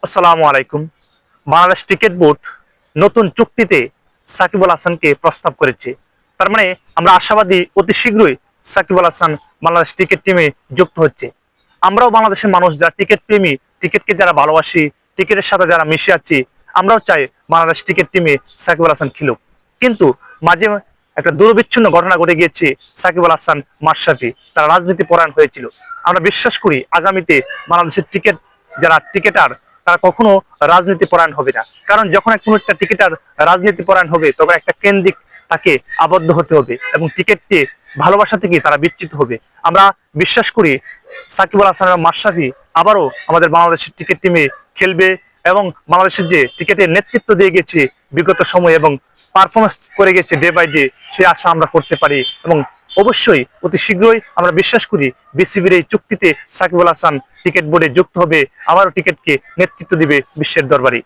আসসালামু আলাইকুম। Bangladesh cricket board নতুন চুক্তিতে সাকিব আল হাসানকে প্রস্তাব করেছে। তার মানে আমরা আশাবাদী অতি শীঘ্রই সাকিব আল হাসান বাংলাদেশ ক্রিকেট টিমে যুক্ত হচ্ছে। আমরাও বাংলাদেশের মানুষ যারা ক্রিকেট প্রেমী, ক্রিকেটকে যারা ভালোবাসি, ক্রিকেটের সাথে যারা মিশে আছি, আমরাও চাই বাংলাদেশ ক্রিকেট টিমে সাকিব আল হাসান খেলুক। কিন্তু মাঝে একটা দুরবিচ্ছিন্ন ঘটনা ঘটে গিয়েছে। সাকিব আল হাসান, মাশরাফি তারা রাজনীতি পরায়ণ হয়েছিল। আমরা বিশ্বাস করি আগামীতে বাংলাদেশের যারা ক্রিকেটার তারা কখনো রাজনীতি পরায়ণ হবে না। কারণ যখন কোনো একটা ক্রিকেটার রাজনীতি পরায়ণ হবে তখন একটা কেন্দ্রিক তাকে আবদ্ধ হতে হবে এবং ক্রিকেটকে ভালোবাসা থেকে তারা বিচ্যুত হবে। আমরা বিশ্বাস করি সাকিব আল হাসান এবং মাশরাফি আবারও আমাদের বাংলাদেশের ক্রিকেট টিমে খেলবে এবং বাংলাদেশের যে ক্রিকেটের নেতৃত্ব দিয়ে গেছে বিগত সময় এবং পারফরমেন্স করে গেছে ডে বাই ডে, সে আশা আমরা করতে পারি এবং অবশ্যই অতি শীঘ্রই আমরা বিশ্বাস করি বিসিবির এই চুক্তিতে সাকিব আল হাসান ক্রিকেট বোর্ডে যুক্ত হবে, আবারও ক্রিকেটকে নেতৃত্ব দিবে বিশ্বের দরবারে।